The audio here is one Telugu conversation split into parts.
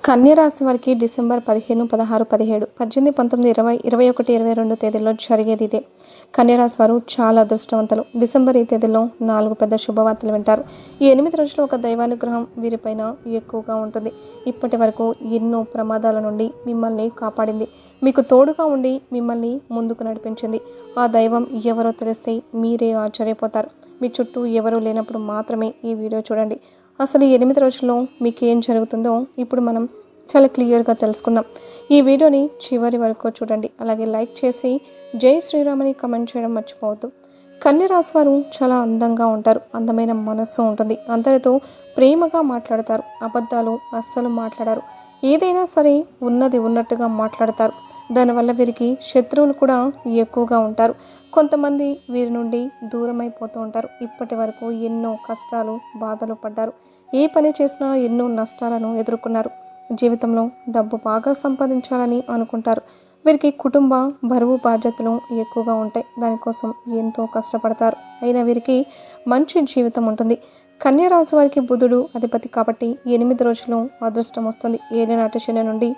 కన్య రాశి వారికి డిసెంబర్ 15, 16, 17, 18, 19, 20, 21, 22 తేదీల్లో జరిగేది ఇదే. కన్య రాశి వారు చాలా అదృష్టవంతులు. డిసెంబర్ ఈ తేదీల్లో 4 పెద్ద శుభవార్తలు వింటారు. ఈ 8 రోజులు ఒక దైవానుగ్రహం వీరిపైన ఎక్కువగా ఉంటుంది. ఇప్పటి వరకు ఎన్నో ప్రమాదాల నుండి మిమ్మల్ని కాపాడింది. మీకు తోడుగా ఉండి మిమ్మల్ని ముందుకు నడిపించింది. ఆ దైవం ఎవరో తెలిస్తే మీరే ఆశ్చర్యపోతారు. మీ చుట్టూ ఎవరూ లేనప్పుడు మాత్రమే ఈ వీడియో చూడండి. అసలు ఈ 8 రోజుల్లో మీకు ఏం జరుగుతుందో ఇప్పుడు మనం చాలా క్లియర్గా తెలుసుకుందాం. ఈ వీడియోని చివరి వరకు చూడండి. అలాగే లైక్ చేసి జై శ్రీరామ్ అని కమెంట్ చేయడం మర్చిపోవద్దు. కన్య రాశి వారు చాలా అందంగా ఉంటారు. అందమైన మనస్సు ఉంటుంది. అందరితో ప్రేమగా మాట్లాడతారు. అబద్ధాలు అస్సలు మాట్లాడారు. ఏదైనా సరే ఉన్నది ఉన్నట్టుగా మాట్లాడతారు. దానివల్ల వీరికి శత్రువులు కూడా ఎక్కువగా ఉంటారు. కొంతమంది వీరి నుండి దూరం అయిపోతూ ఉంటారు. ఇప్పటి వరకు ఎన్నో కష్టాలు బాధలు పడ్డారు. ఏ పని చేసినా ఎన్నో నష్టాలను ఎదుర్కొన్నారు. జీవితంలో డబ్బు బాగా సంపాదించాలని అనుకుంటారు. వీరికి కుటుంబ బరువు బాధ్యతలు ఎక్కువగా ఉంటాయి. దానికోసం ఎంతో కష్టపడతారు. అయినా వీరికి మంచి జీవితం ఉంటుంది. కన్య రాశి వారికి బుధుడు అధిపతి కాబట్టి 8 రోజులు అదృష్టం వస్తుంది. ఏలినాటి శని నుండి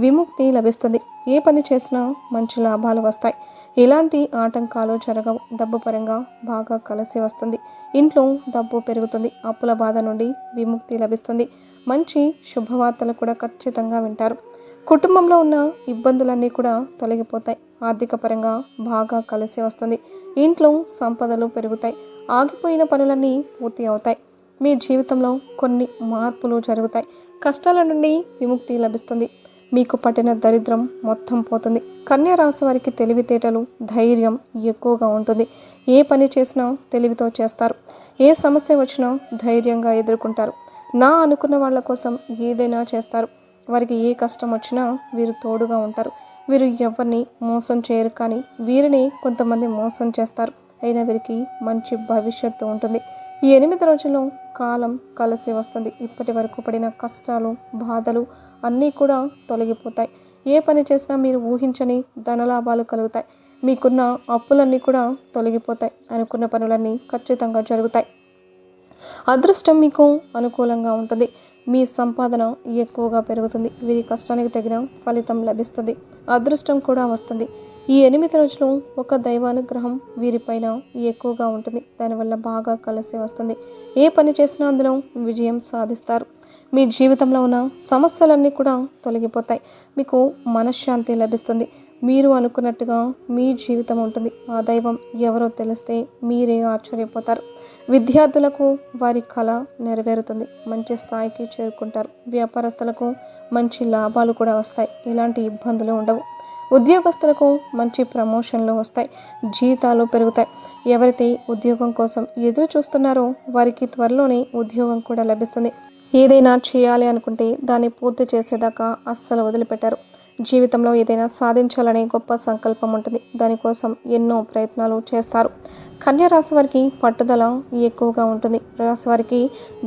విముక్తి లభిస్తుంది. ఏ పని చేసినా మంచి లాభాలు వస్తాయి. ఎలాంటి ఆటంకాలు జరగవు. డబ్బు పరంగా బాగా కలిసి వస్తుంది. ఇంట్లో డబ్బు పెరుగుతుంది. అప్పుల బాధ నుండి విముక్తి లభిస్తుంది. మంచి శుభవార్తలు కూడా ఖచ్చితంగా వింటారు. కుటుంబంలో ఉన్న ఇబ్బందులన్నీ కూడా తొలగిపోతాయి. ఆర్థిక పరంగా బాగా కలిసి వస్తుంది. ఇంట్లో సంపదలు పెరుగుతాయి. ఆగిపోయిన పనులన్నీ పూర్తి అవుతాయి. మీ జీవితంలో కొన్ని మార్పులు జరుగుతాయి. కష్టాల నుండి విముక్తి లభిస్తుంది. మీకు పట్టిన దరిద్రం మొత్తం పోతుంది. కన్య రాశి వారికి తెలివితేటలు ధైర్యం ఎక్కువగా ఉంటుంది. ఏ పని చేసినా తెలివితో చేస్తారు. ఏ సమస్య వచ్చినా ధైర్యంగా ఎదుర్కొంటారు. నా అనుకున్న వాళ్ళ కోసం ఏదైనా చేస్తారు. వారికి ఏ కష్టం వచ్చినా వీరు తోడుగా ఉంటారు. వీరు ఎవరిని మోసం చేయరు. కానీ వీరిని కొంతమంది మోసం చేస్తారు. అయినా వీరికి మంచి భవిష్యత్తు ఉంటుంది. ఈ 8 రోజుల్లో కాలం కలిసి వస్తుంది. ఇప్పటి వరకు పడిన కష్టాలు బాధలు అన్నీ కూడా తొలగిపోతాయి. ఏ పని చేసినా మీరు ఊహించని ధనలాభాలు కలుగుతాయి. మీకున్న అప్పులన్నీ కూడా తొలగిపోతాయి. అనుకున్న పనులన్నీ ఖచ్చితంగా జరుగుతాయి. అదృష్టం మీకు అనుకూలంగా ఉంటుంది. మీ సంపాదన ఎక్కువగా పెరుగుతుంది. వీరి కష్టానికి తగిన ఫలితం లభిస్తుంది. అదృష్టం కూడా వస్తుంది. ఈ 8 రోజులు ఒక దైవానుగ్రహం వీరిపైన ఎక్కువగా ఉంటుంది. దానివల్ల బాగా కలిసి వస్తుంది. ఏ పని చేసినా అందులో విజయం సాధిస్తారు. మీ జీవితంలో ఉన్న సమస్యలన్నీ కూడా తొలగిపోతాయి. మీకు మనశ్శాంతి లభిస్తుంది. మీరు అనుకున్నట్టుగా మీ జీవితం ఉంటుంది. ఆ దైవం ఎవరో తెలిస్తే మీరే ఆశ్చర్యపోతారు. విద్యార్థులకు వారి కళ నెరవేరుతుంది. మంచి స్థాయికి చేరుకుంటారు. వ్యాపారస్తులకు మంచి లాభాలు కూడా వస్తాయి. ఎలాంటి ఇబ్బందులు ఉండవు. ఉద్యోగస్తులకు మంచి ప్రమోషన్లు వస్తాయి. జీతాలు పెరుగుతాయి. ఎవరైతే ఉద్యోగం కోసం ఎదురు చూస్తున్నారో వారికి త్వరలోనే ఉద్యోగం కూడా లభిస్తుంది. ఏదైనా చేయాలి అనుకుంటే దాన్ని పూర్తి చేసేదాకా అస్సలు వదిలిపెట్టారు. జీవితంలో ఏదైనా సాధించాలనే గొప్ప సంకల్పం ఉంటుంది. దానికోసం ఎన్నో ప్రయత్నాలు చేస్తారు. కన్య రాశి వారికి పట్టుదల ఎక్కువగా ఉంటుంది. రాశి వారికి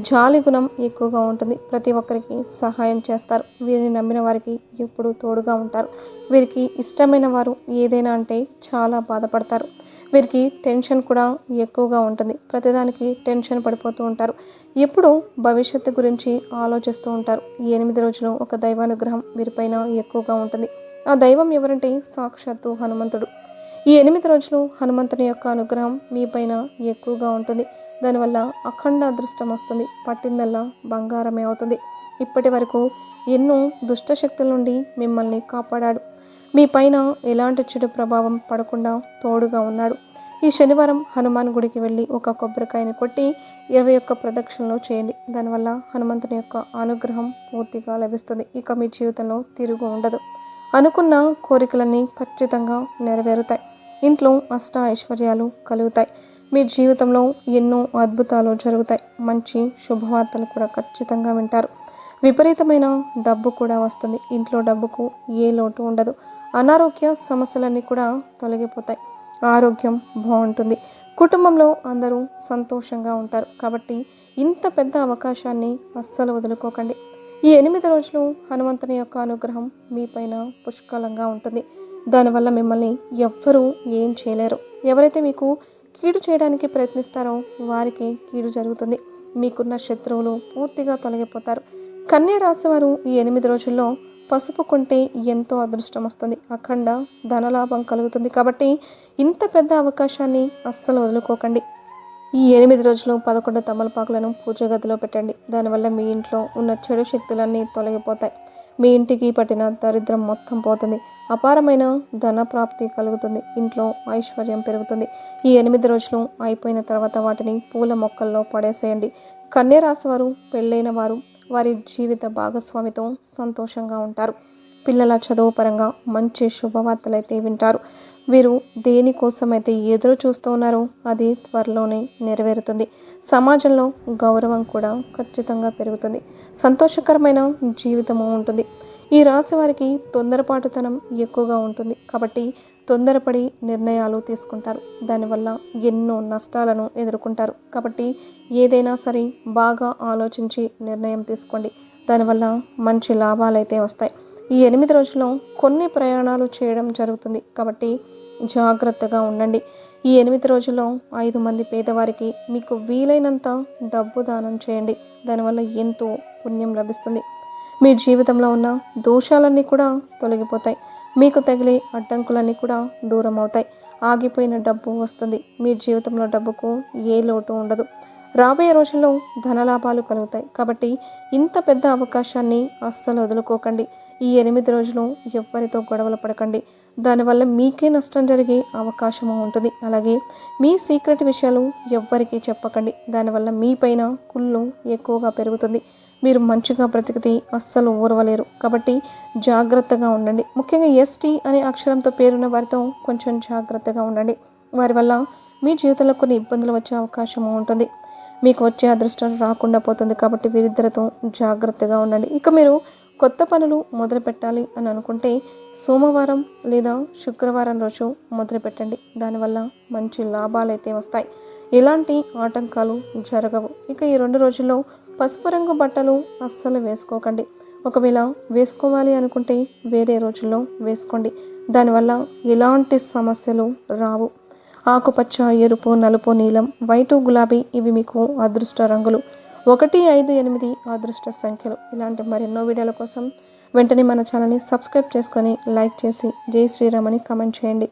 జాలి గుణం ఎక్కువగా ఉంటుంది. ప్రతి ఒక్కరికి సహాయం చేస్తారు. వీరిని నమ్మిన వారికి ఎప్పుడూ తోడుగా ఉంటారు. వీరికి ఇష్టమైన వారు ఏదైనా అంటే చాలా బాధపడతారు. వీరికి టెన్షన్ కూడా ఎక్కువగా ఉంటుంది. ప్రతిదానికి టెన్షన్ పడిపోతూ ఉంటారు. ఎప్పుడూ భవిష్యత్తు గురించి ఆలోచిస్తూ ఉంటారు. ఈ 8 రోజులు ఒక దైవానుగ్రహం వీరిపైన ఎక్కువగా ఉంటుంది. ఆ దైవం ఎవరంటే సాక్షాత్తు హనుమంతుడు. ఈ 8 రోజులు హనుమంతుని యొక్క అనుగ్రహం మీపైన ఎక్కువగా ఉంటుంది. దానివల్ల అఖండ అదృష్టం వస్తుంది. పట్టిందల్లా బంగారమే అవుతుంది. ఇప్పటి వరకు ఎన్నో దుష్ట శక్తుల నుండి మిమ్మల్ని కాపాడాడు. మీ పైన ఎలాంటి చెడు ప్రభావం పడకుండా తోడుగా ఉన్నాడు. ఈ శనివారం హనుమాన్ గుడికి వెళ్ళి ఒక కొబ్బరికాయని కొట్టి 21 ప్రదక్షిణలు చేయండి. దానివల్ల హనుమంతుని యొక్క అనుగ్రహం పూర్తిగా లభిస్తుంది. ఇక మీ జీవితంలో తిరుగు ఉండదు. అనుకున్న కోరికలన్నీ ఖచ్చితంగా నెరవేరుతాయి. ఇంట్లో అష్ట ఐశ్వర్యాలు కలుగుతాయి. మీ జీవితంలో ఎన్నో అద్భుతాలు జరుగుతాయి. మంచి శుభవార్తలు కూడా ఖచ్చితంగా వింటారు. విపరీతమైన డబ్బు కూడా వస్తుంది. ఇంట్లో డబ్బుకు ఏ లోటు ఉండదు. అనారోగ్య సమస్యలన్నీ కూడా తొలగిపోతాయి. ఆరోగ్యం బాగుంటుంది. కుటుంబంలో అందరూ సంతోషంగా ఉంటారు. కాబట్టి ఇంత పెద్ద అవకాశాన్ని అస్సలు వదులుకోకండి. ఈ 8 రోజులు హనుమంతుని యొక్క అనుగ్రహం మీపైన పుష్కలంగా ఉంటుంది. దానివల్ల మిమ్మల్ని ఎవ్వరూ ఏం చేయలేరు. ఎవరైతే మీకు కీడు చేయడానికి ప్రయత్నిస్తారో వారికి కీడు జరుగుతుంది. మీకున్న శత్రువులు పూర్తిగా తొలగిపోతారు. కన్యా రాశి వారు ఈ 8 రోజుల్లో పసుపు కొంటే ఎంతో అదృష్టం వస్తుంది, అఖండ ధనలాభం కలుగుతుంది. కాబట్టి ఇంత పెద్ద అవకాశాన్ని అస్సలు వదులుకోకండి. ఈ 8 రోజులు 11 తమలపాకులను పూజ గదిలో పెట్టండి. దానివల్ల మీ ఇంట్లో ఉన్న చెడు శక్తులన్నీ తొలగిపోతాయి. మీ ఇంటికి పట్టిన దరిద్రం మొత్తం పోతుంది. అపారమైన ధన ప్రాప్తి కలుగుతుంది. ఇంట్లో ఐశ్వర్యం పెరుగుతుంది. ఈ 8 రోజులు అయిపోయిన తర్వాత వాటిని పూల మొక్కల్లో పడేసేయండి. కన్యా రాశి వారు, పెళ్ళైన వారు వారి జీవిత భాగస్వామితో సంతోషంగా ఉంటారు. పిల్లల చదువు పరంగా మంచి శుభవార్తలైతే వింటారు. వీరు దేనికోసమైతే ఎదురు చూస్తూ ఉన్నారో అది త్వరలోనే నెరవేరుతుంది. సమాజంలో గౌరవం కూడా ఖచ్చితంగా పెరుగుతుంది. సంతోషకరమైన జీవితము ఉంటుంది. ఈ రాశి వారికి తొందరపాటుతనం ఎక్కువగా ఉంటుంది. కాబట్టి తొందరపడి నిర్ణయాలు తీసుకుంటారు. దానివల్ల ఎన్నో నష్టాలను ఎదుర్కొంటారు. కాబట్టి ఏదైనా సరే బాగా ఆలోచించి నిర్ణయం తీసుకోండి. దానివల్ల మంచి లాభాలైతే వస్తాయి. ఈ 8 రోజుల్లో కొన్ని ప్రయాణాలు చేయడం జరుగుతుంది. కాబట్టి జాగ్రత్తగా ఉండండి. ఈ 8 రోజుల్లో 5 మంది పేదవారికి మీకు వీలైనంత డబ్బు దానం చేయండి. దానివల్ల ఎంతో పుణ్యం లభిస్తుంది. మీ జీవితంలో ఉన్న దోషాలన్నీ కూడా తొలగిపోతాయి. మీకు తగిలే అడ్డంకులన్నీ కూడా దూరం అవుతాయి. ఆగిపోయిన డబ్బు వస్తుంది. మీ జీవితంలో డబ్బుకు ఏ లోటు ఉండదు. రాబోయే రోజుల్లో ధనలాభాలు కలుగుతాయి. కాబట్టి ఇంత పెద్ద అవకాశాన్ని అస్సలు వదులుకోకండి. ఈ 8 రోజులు ఎవ్వరితో గొడవలు పడకండి. దానివల్ల మీకే నష్టం జరిగే అవకాశము ఉంటుంది. అలాగే మీ సీక్రెట్ విషయాలు ఎవ్వరికీ చెప్పకండి. దానివల్ల మీ పైన కుళ్ళు ఎక్కువగా పెరుగుతుంది. మీరు మంచిగా బ్రతికితే అస్సలు ఊరవలేరు. కాబట్టి జాగ్రత్తగా ఉండండి. ముఖ్యంగా ఎస్టీ అనే అక్షరంతో పేరున్న వారితో కొంచెం జాగ్రత్తగా ఉండండి. వారి వల్ల మీ జీవితంలో కొన్ని ఇబ్బందులు వచ్చే అవకాశం ఉంటుంది. మీకు వచ్చే అదృష్టం రాకుండా పోతుంది. కాబట్టి వీరిద్దరితో జాగ్రత్తగా ఉండండి. ఇక మీరు కొత్త పనులు మొదలు పెట్టాలి అని అనుకుంటే సోమవారం లేదా శుక్రవారం రోజు మొదలు పెట్టండి. దానివల్ల మంచి లాభాలు అయితే వస్తాయి. ఎలాంటి ఆటంకాలు జరగవు. ఇక ఈ 2 రోజుల్లో పసుపు రంగు బట్టలు అస్సలు వేసుకోకండి. ఒకవేళ వేసుకోవాలి అనుకుంటే వేరే రోజుల్లో వేసుకోండి. దానివల్ల ఎలాంటి సమస్యలు రావు. ఆకుపచ్చ, ఎరుపు, నలుపు, నీలం, వైటు, గులాబీ ఇవి మీకు అదృష్ట రంగులు. 1, 5, 8 అదృష్ట సంఖ్యలు. ఇలాంటి మరెన్నో వీడియోల కోసం వెంటనే మన ఛానల్ని సబ్స్క్రైబ్ చేసుకొని లైక్ చేసి జై శ్రీరామ్ అని కామెంట్ చేయండి.